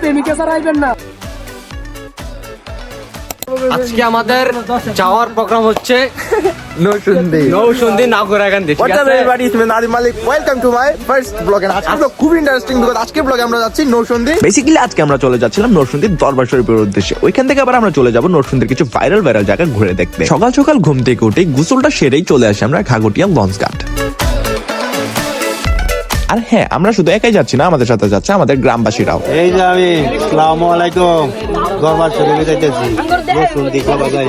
প্রেমিকা ছাড়া আইবেন না। আজকে আমাদের যাওয়ার প্রোগ্রাম হচ্ছে নৌসন্দি নাগরাকান্দি। What's up everybody, it's me Nadim Malik. Welcome to my first vlog and আজকে vlog খুব ইন্টারেস্টিং বিকজ আজকে vlog আমরা যাচ্ছি নৌসন্দি। বেসিক্যালি আজকে আমরা চলে যাচ্ছিলাম নৌসন্দির দরবার শরীফের উদ্দেশ্যে। ওইখান থেকে আবার আমরা চলে যাব নৌসন্দির কিছু ভাইরাল জায়গা ঘুরে দেখতে। সকাল সকাল ঘুম থেকে উঠে গোসলটা সেরেই চলে আসি আমরা ঘাগটিয়া লঞ্চ ঘাট। আর হ্যাঁ, আমরা শুধু একাই যাচ্ছি না, আমাদের সাথে যাচ্ছে আমাদের গ্রামবাসীরাও। এই যে আমি আসসালামু আলাইকুম দরবার শরীফে যাইতেছি নৌসন্দি খাওয়া যায়।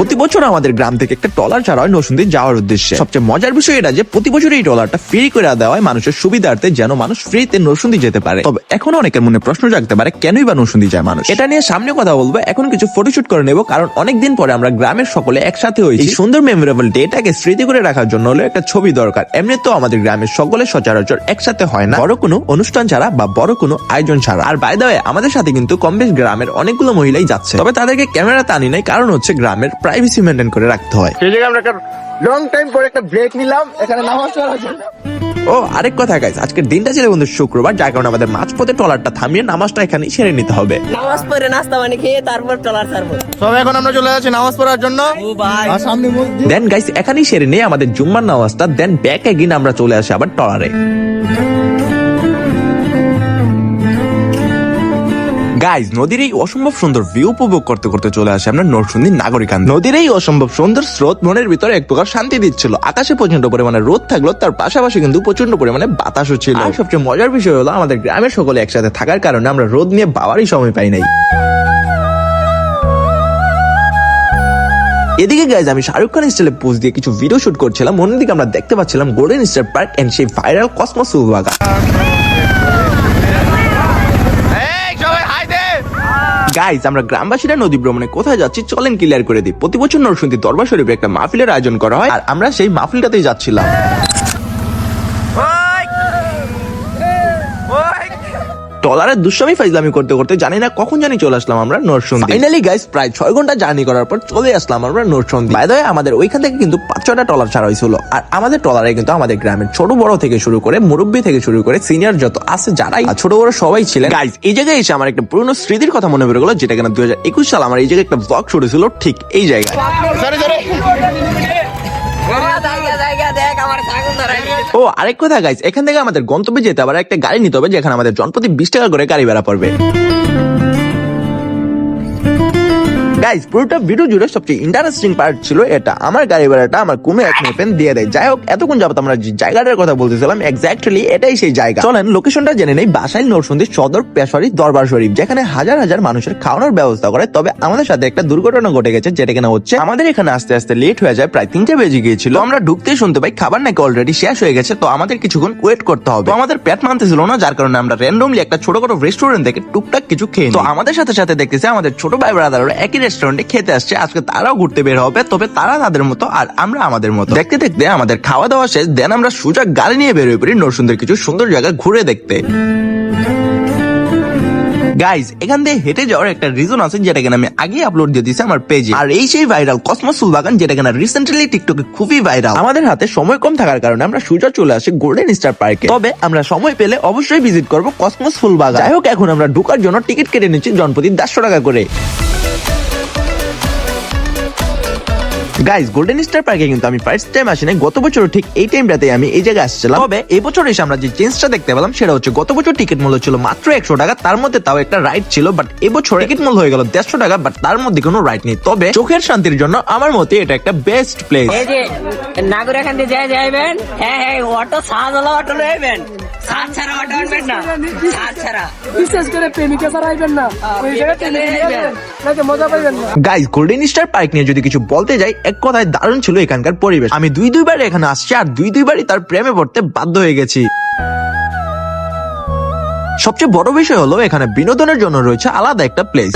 প্রতি বছর আমাদের গ্রাম থেকে একটা ট্রলার ছাড়া হয় নৌসন্দি যাওয়ার উদ্দেশ্যে। সবচেয়ে মজার বিষয় এটা যে প্রতি বছর এই ট্রলারটা ফ্রি করে দেওয়া হয় মানুষের সুবিধার্থে, যেন মানুষ ফ্রিতে নৌসন্দি যেতে পারে। তবে এখন অনেকের মনে প্রশ্ন জাগতে পারে কেনই বা নৌসন্দি যায় মানুষ। এটা নিয়ে সামনে কথা বলবো, এখন কিছু ফটোশুট করে নেব, কারণ অনেকদিন পরে আমরা গ্রামের সকলে একসাথে হয়েছি। এই সুন্দর মেমোরেবল ডেটাকে স্মৃতি করে রাখার জন্য হলো একটা ছবি দরকার। এমনি তো আমাদের গ্রামের সকলে সচরাচর একসাথে হয় না, বড় কোনো অনুষ্ঠান ছাড়া বা বড় কোনো আয়োজন ছাড়া। আর বাই দ্য ওয়ে, আমাদের সাথে কিন্তু কম বেশ গ্রামের অনেকগুলো মহিলাই যাচ্ছে, তবে তাদেরকে ক্যামেরাতে আনি নাই, কারণ হচ্ছে গ্রামের প্রাইভেসি মেনটেন করে রাখতে হয়। সেই জায়গায় আমরা একটা লং টাইম পরে একটা ব্রেক নিলাম এখানে নামাজ পড়ার জন্য। ও আরেক কথা গাইস, আজকের দিনটা ছিল বন্ধু শুক্রবার, যার কারণে আমাদের মাঝপথে ট্রলারটা থামিয়ে নামাজটা এখানে সেরে নিতে হবে। নামাজ পড়ে নাস্তা পানি খেয়ে তারপর ট্রলার ছাড়বো। সব এখন আমরা চলে যাচ্ছি নামাজ পড়ার জন্য। আর সামনে মসজিদ। দেন গাইস এখানেই সেরে নিয়ে আমাদের জুম্মার নামাজটা, দেন ব্যাক এগিন আমরা চলে আসি আবার ট্রলারে। গাইজ নদীর এই অসম্ভব সুন্দর ভিউ উপভোগ করতে করতে চলে আসে আমরা নরসিংদী নাগরিকান্দি। নদীর এই অসম্ভব সুন্দর স্রোত মনের ভিতরে এক প্রকার শান্তি দিচ্ছিল। আকাশে প্রচন্ড পরিমাণে রোদ থাকলো, তার পাশাপাশি কিন্তু প্রচন্ড পরিমাণে বাতাসও ছিল। আর সবচেয়ে মজার বিষয় হলো আমাদের গ্রামের সকলে একসাথে থাকার কারণে আমরা রোদ নিয়ে বাবারই সময় পাই নাই। এদিকে গাইজ আমি শাহরুখ খান স্টাইলে পোজ দিয়ে কিছু ভিডিও শুট করছিলাম, অন্যদিকে আমরা দেখতে পাচ্ছিলাম গোল্ডেন স্টার পার্ক এন্ড সেই ভাইরাল কসমোস ফুলবাগান। গাইজ আমরা গ্রামবাসীরা নদী ভ্রমণে কোথায় যাচ্ছি চলেন ক্লিয়ার করে দিই। প্রতি বছর নরসিংদী দরবার শরীফে একটা মাহফিলের আয়োজন করা হয়, আর আমরা সেই মাহফিলটাতেই যাচ্ছিলাম। ট্রলারের দুষ্টামি ফাইজলামি করতে করতে জানি না কখন জানি চলে আসলাম আমরা নরসিংদী। ফাইনালি গাইস প্রায় 6 ঘন্টা জার্নি করার পর চলে আসলাম আমরা নরসিংদী। বাই দ্য ওয়ে, আমাদের ওইখান থেকে কিন্তু 5-6টা ট্রলার ছাড়া হয়েছিল। আর আমাদের ট্রলারে কিন্তু আমাদের গ্রামের ছোট বড় থেকে শুরু করে মুরব্বী থেকে শুরু করে সিনিয়র যত আছে যারাই ছোট বড় সবাই ছিলেন। গাইস এই জায়গায় এসে আমার একটা পুরনো স্মৃতির কথা মনে পড়ে গেল, যেটা কিনা 2021 সাল আমার এই জায়গায় একটা ব্লগ শুরু ছিল ঠিক এই জায়গায়। ও আরেক কথা গাইস, এখান থেকে আমাদের গন্তব্যে যেতে আবার একটা গাড়ি নিতে হবে, যেখানে আমাদের জনপ্রতি 20 টাকা করে গাড়ি ভাড়া পড়বে। গাইস পুরোটা ভিডিও জুড়ে সবচেয়ে ইন্টারেস্টিং পার্ট ছিল এটা, আমার গাড়ি ভাড়াটা আমার কোনো এক মেপেন দিয়ে দেয়। যাই হোক, এতক্ষণ যাবত আমরা যে জায়গাটার কথা বলতেছিলাম এক্স্যাক্টলি এটাই সেই জায়গা। চলেন লোকেশনটা জেনে নেই। বাসাইল নরসিংদী সদর পেশোয়ারি দরবার শরীফ, যেখানে হাজার হাজার মানুষের খাওয়ানোর ব্যবস্থা করে। তবে আমাদের সাথে একটা দুর্ঘটনা ঘটে গেছে, যেটা কিনা হচ্ছে আমাদের এখানে আস্তে আস্তে লেট হয়ে যায়, প্রায় 3টা বেজে গিয়েছিল। আমরা ঢুকতেই শুনতে পাই খাবার নাকি অলরেডি শেষ হয়ে গেছে, তো আমাদের কিছুক্ষণ ওয়েট করতে হবে। তো আমাদের পেট মানতেছিল না, যার কারণে আমরা র্যান্ডমলি একটা ছোটখাটো রেস্টুরেন্ট থেকে টুকটাক কিছু খেয়ে নিই। তো আমাদের সাথে সাথে দেখতেছি আমাদের ছোট ভাই ব্রাদাররা একই রেস্টুরেন্টে খেতে আসছে। আজকে তারাও ঘুরতে বের হবে, তবে তারা তাদের মতো আর আমরা আমাদের মতো। দেখতে দেখতে আমাদের খাওয়া দাওয়া শেষ, দেন আমরা সোজা গাড়ি নিয়ে বের হয়ে পড়ি নরসিংদীর কিছু সুন্দর জায়গা ঘুরে দেখতে। গাইজ এখান থেকে হেঁটে যাওয়ার একটা রিজন আছে, যেটা কিনা আমি আগে আপলোড দিয়ে দিয়েছি আমার পেজে। আর এই সেই ভাইরাল কসমোস ফুলবাগান, যেটা কিনা রিসেন্টলি টিকটকে খুবই ভাইরাল। আমাদের হাতে সময় কম থাকার কারণে আমরা সোজা চলে আসি গোল্ডেন স্টার পার্কে। তবে আমরা সময় পেলে অবশ্যই ভিজিট করব কসমোস ফুলবাগান। যাই হোক, এখন আমরা ঢোকার জন্য টিকিট কেটে নিচ্ছি জনপ্রতি 150 টাকা করে। গাইজ গোল্ডেন স্টার পার্কে কিন্তু আমি ফার্স্ট টাইম আসি নাই, গত বছর ঠিক এই টাইমটাতে আমি এই জায়গায় আসছিলাম। তবে এই বছর এসে আমরা যে চেঞ্জটা দেখতে পেলাম সেটা হচ্ছে গত বছর টিকিট মূল্য ছিল মাত্র 100 টাকা, তার মধ্যে তাও একটা রাইড ছিল। বাট এবছর টিকিট মূল্য হয়ে গেল 150 টাকা, বাট তার মধ্যে কোনো রাইড নেই। তবে চোখের শান্তির জন্য আমার মতে এটা একটা বেস্ট প্লেস। এই যে নাগরাকান্দি যাইবেন, হ্যাঁ হ্যাঁ অটো সাহায্য অটো লইবেন, সাত ছাড়া অটো আনবেন না, সাত ছাড়া বিশেষ করে প্রেমিকা ছাড়া আইবেন না, ওই জায়গায় মজা পাইবেন না। গাইজ গোল্ডেন স্টার পার্ক নিয়ে যদি কিছু বলতে যাই, এক কথায় দারুণ ছিল এখানকার পরিবেশ। আমি দুইবার এখানে আসছি, আর দুইবারই তার প্রেমে পড়তে বাধ্য হয়ে গেছি। সবচেয়ে বড় বিষয় হলো এখানে বিনোদনের জন্য রয়েছে আলাদা একটা প্লেস।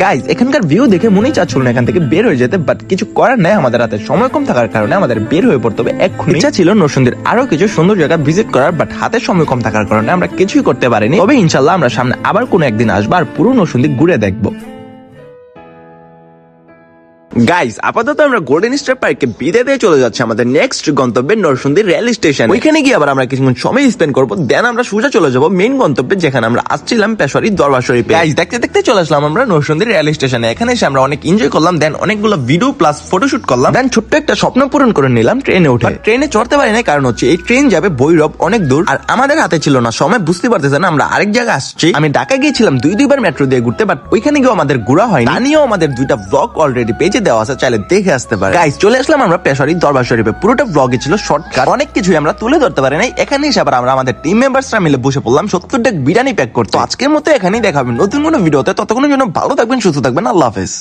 গাইজ এখানকার ভিউ দেখে মনেই চাচ্ছিল না এখান থেকে বের হয়ে যেতে, বাট কিছু করার নেই, আমাদের হাতে সময় কম থাকার কারণে আমাদের বের হয়ে পড়তে হবে এক্ষুনি। ইচ্ছা ছিল নরসিংদীর আরো কিছু সুন্দর জায়গা ভিজিট করার, বাট হাতে সময় কম থাকার কারণে আমরা কিছুই করতে পারিনি। তবে ইনশাল্লাহ আমরা সামনে আবার কোনো একদিন আসবো আর পুরো নরসিংদী ঘুরে দেখবো। গাইস আপাতত আমরা গোল্ডেন স্টার পার্কে বিদায় দিয়ে চলে যাচ্ছি আমাদের নেক্সট গন্তব্যে নরসিংদী রেল স্টেশন। ওইখানে গিয়ে আবার আমরা কিছুক্ষণ সময় স্পেন্ড করবো, দেন আমরা সোজা চলে যাবো মেইন গন্তব্যে, যেখানে আমরা আসছিলাম পেশোয়ারি দরবার শরীফে। গাইস দেখতে দেখতে চলে আসলাম আমরা নরসিংদী রেল স্টেশনে। এখানে এসে আমরা অনেক এনজয় করলাম, দেন অনেকগুলো ভিডিও প্লাস ফটোশুট করলাম, দেন ছোট্ট একটা স্বপ্ন পূরণ করে নিলাম ট্রেনে উঠে। ট্রেনে চড়তে পারি না, কারণ হচ্ছে এই ট্রেন যাবে ভৈরব অনেক দূর, আর আমাদের হাতে ছিল না সময়, বুঝতে পারতেছেন আমরা আরেক জায়গায় আসছি। আমি ঢাকা গিয়েছিলাম দুইবার মেট্রো দিয়ে ঘুরতে, বাট ওইখানে গিয়েও আমাদের ঘোরা হয়নি। তা নিয়েও আমাদের দুইটা ব্লগ অলরেডি পেজে দেওয়া আছে, চাইলে দেখে আসতে পারে। গাইস চলে আসলাম আমরা পেশোয়ারি দরবার শরীফে। পুরোটা ব্লগে ছিল শর্টকাট, অনেক কিছুই আমরা তুলে ধরতে পারি নাই। এখানে এসে আবার আমরা আমাদের টিম মেম্বারসরা মিলে বসে পড়লাম 70 টাকা বিরিয়ানি প্যাক করতে। আজকের মতো এখানেই দেখা হবে নতুন কোনো ভিডিওতে, ততক্ষণের জন্য ভালো থাকবেন, সুস্থ থাকবেন, আল্লাহ হাফেজ।